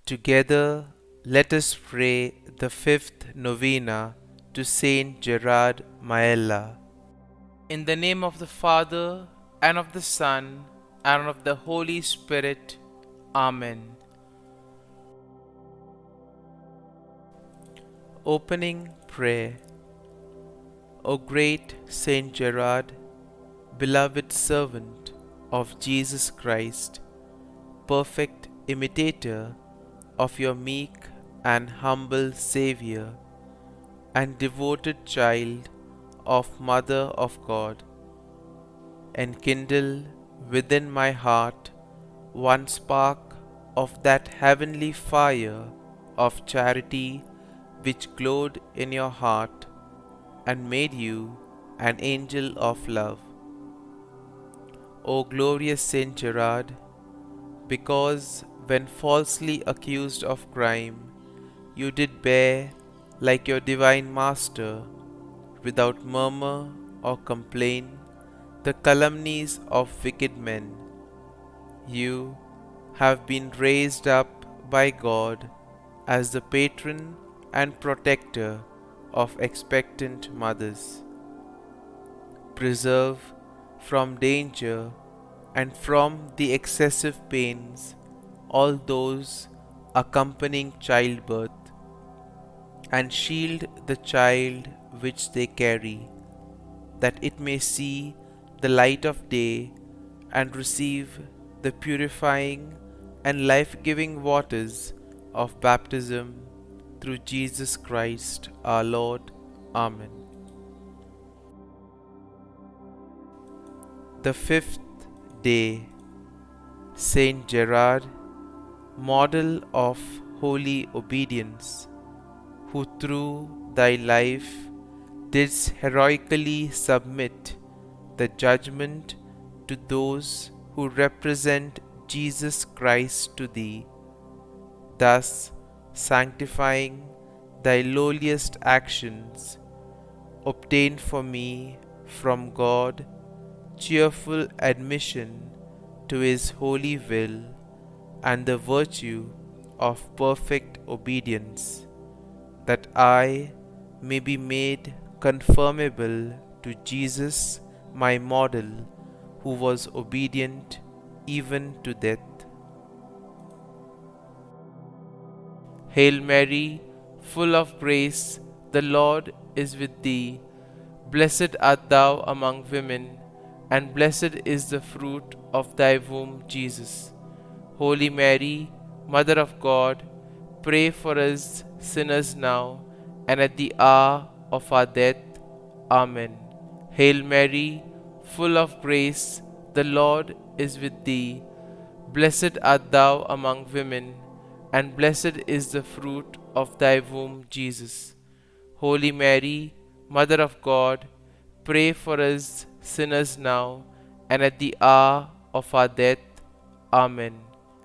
Together, let us pray the fifth novena to St Gerard Majella. In the name of the Father, and of the Son, and of the Holy Spirit. Amen. Opening Prayer. O great St Gerard, beloved servant of Jesus Christ, perfect imitator of your meek and humble Xavier, and devoted child of Mother of God, enkindle within my heart one spark of that heavenly fire of charity which glowed in your heart and made you an angel of love. O glorious St Gerard, because when falsely accused of crime, you did bear, like your divine Master, without murmur or complaint, the calumnies of wicked men. You have been raised up by God as the patron and protector of expectant mothers. Preserve from danger and from the excessive pains all those accompanying childbirth, and shield the child which they carry, that it may see the light of day and receive the purifying and life-giving waters of baptism through Jesus Christ our Lord. Amen. The fifth day. Saint Gerard, model of holy obedience, who through thy life didst heroically submit the judgment to those who represent Jesus Christ to thee, thus sanctifying thy lowliest actions, obtain for me from God cheerful admission to His holy will and the virtue of perfect obedience, that I may be made conformable to Jesus my model, who was obedient even to death. Hail Mary, full of grace, the Lord is with thee. Blessed art thou among women, and blessed is the fruit of thy womb, Jesus. Holy Mary, Mother of God, pray for us sinners now and at the hour of our death. Amen. Hail Mary, full of grace, the Lord is with thee. Blessed art thou among women, and blessed is the fruit of thy womb, Jesus. Holy Mary, Mother of God, pray for us sinners now and at the hour of our death. Amen.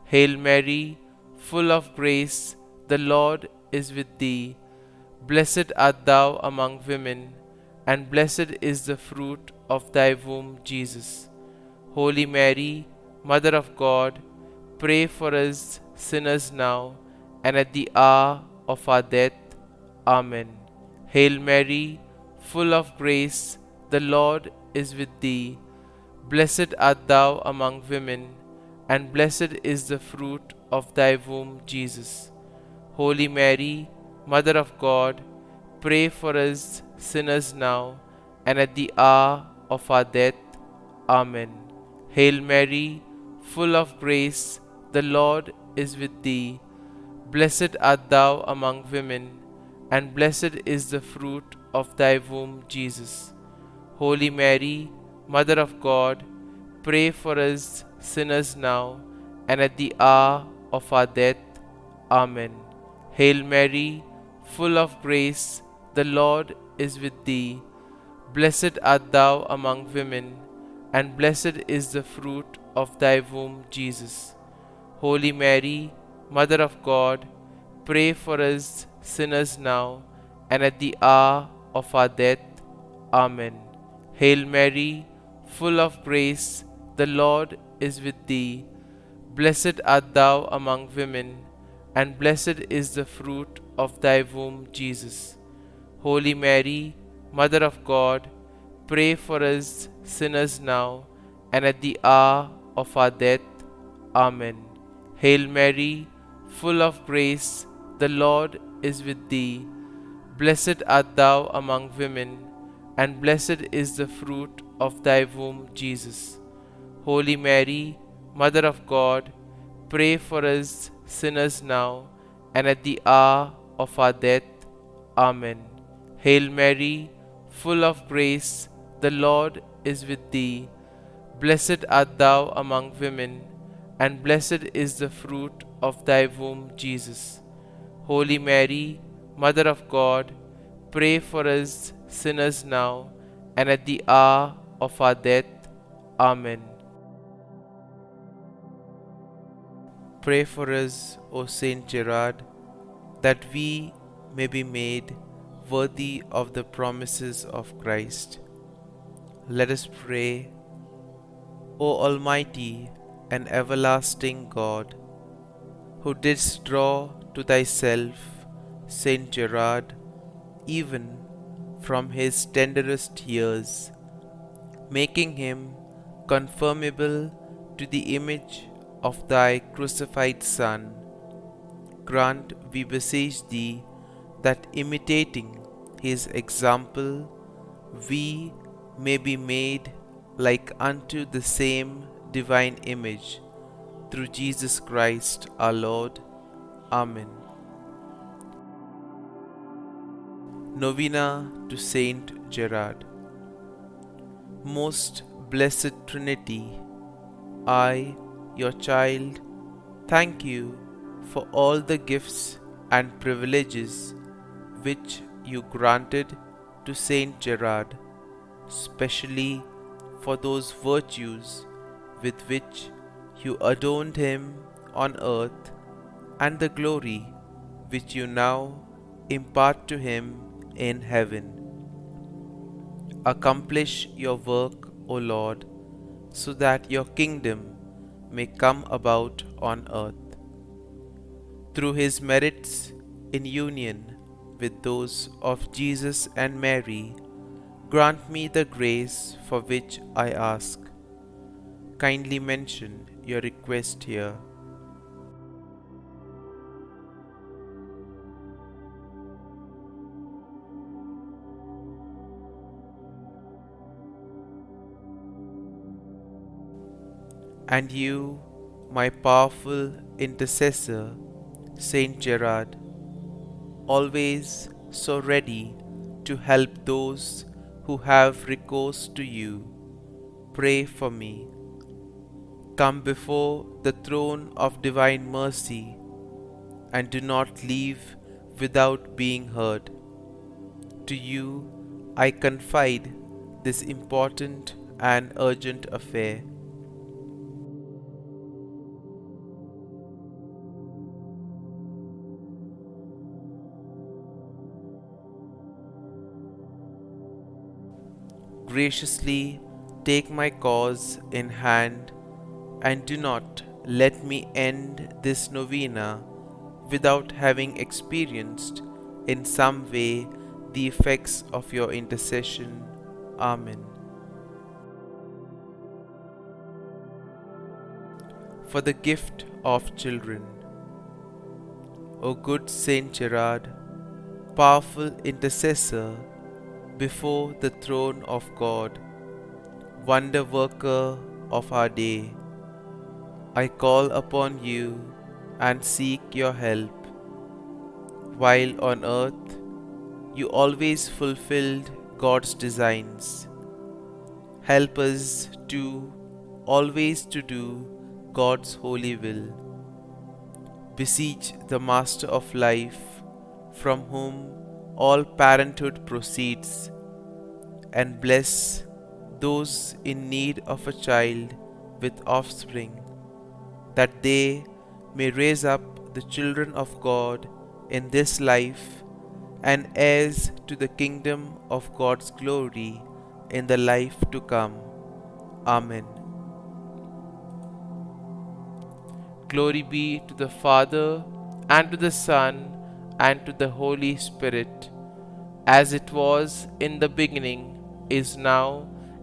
Hail Mary, full of grace, the Lord is with thee. Blessed art thou among women, and blessed is the fruit of thy womb, Jesus. Holy Mary, Mother of God, pray for us sinners now and at the hour of our death. Amen. Hail Mary, full of grace, the Lord is with thee. Blessed art thou among women, and blessed is the fruit of thy womb, Jesus. Holy Mary, Mother of God, pray for us sinners now and at the hour of our death. Amen. Hail Mary, full of grace, the Lord is with thee. Blessed art thou among women, and blessed is the fruit of thy womb, Jesus. Holy Mary, Mother of God, pray for us sinners now and at the hour of our death. Amen. Hail Mary, full of grace, the Lord is with thee. Blessed art thou among women, and blessed is the fruit of thy womb, Jesus. Holy Mary, Mother of God, pray for us sinners now and at the hour of our death. Amen. Hail Mary, full of grace, the Lord is with thee. Blessed art thou among women, and blessed is the fruit of thy womb, Jesus. Holy Mary, Mother of God, pray for us sinners now and at the hour of our death. Amen. Hail Mary, full of grace, the Lord is with thee. Blessed art thou among women, and blessed is the fruit of thy womb, Jesus. Holy Mary, Mother of God, pray for us sinners now and at the hour of our death. Amen. Hail Mary, full of grace, the Lord is with thee. Blessed art thou among women, and blessed is the fruit of thy womb, Jesus. Holy Mary, Mother of God, pray for us sinners now and at the hour of our death. Amen. Pray for us, O St Gerard, that we may be made worthy of the promises of Christ. Let us pray. O Almighty and everlasting God, who didst draw to thyself St Gerard even from his tenderest years, making him conformable to the image of thy crucified Son, grant, we beseech thee, that imitating his example, we may be made like unto the same divine image, through Jesus Christ our Lord. Amen. Novena to Saint Gerard. Most Blessed Trinity, I, your child, thank you for all the gifts and privileges which you granted to St Gerard, specially for those virtues with which you adorned him on earth, and the glory which you now impart to him in heaven. Accomplish your work, O Lord, so that your kingdom may come about on earth. Through his merits in union with those of Jesus and Mary, grant me the grace for which I ask. Kindly mention your request here. And you, my powerful intercessor, St Gerard, always so ready to help those who have recourse to you, pray for me. Come before the throne of divine mercy, and do not leave without being heard. To you I confide this important and urgent affair. Graciously take my cause in hand, and do not let me end this novena without having experienced in some way the effects of your intercession. Amen. For the gift of children. O good Saint Gerard, powerful intercessor before the throne of God, wonder worker of our day, I call upon you and seek your help. While on earth you always fulfilled God's designs, help us to always to do God's holy will. Beseech the Master of life, from whom all parenthood proceeds, and bless those in need of a child with offspring, that they may raise up the children of God in this life, and heirs to the kingdom of God's glory in the life to come. Amen. Glory be to the Father, and to the Son, and to the Holy Spirit, as it was in the beginning, is now,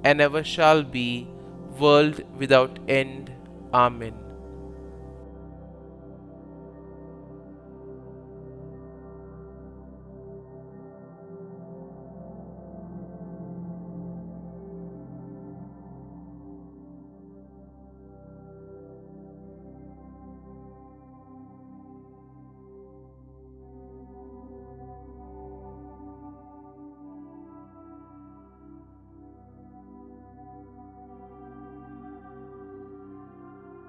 and ever shall be, world without end. Amen.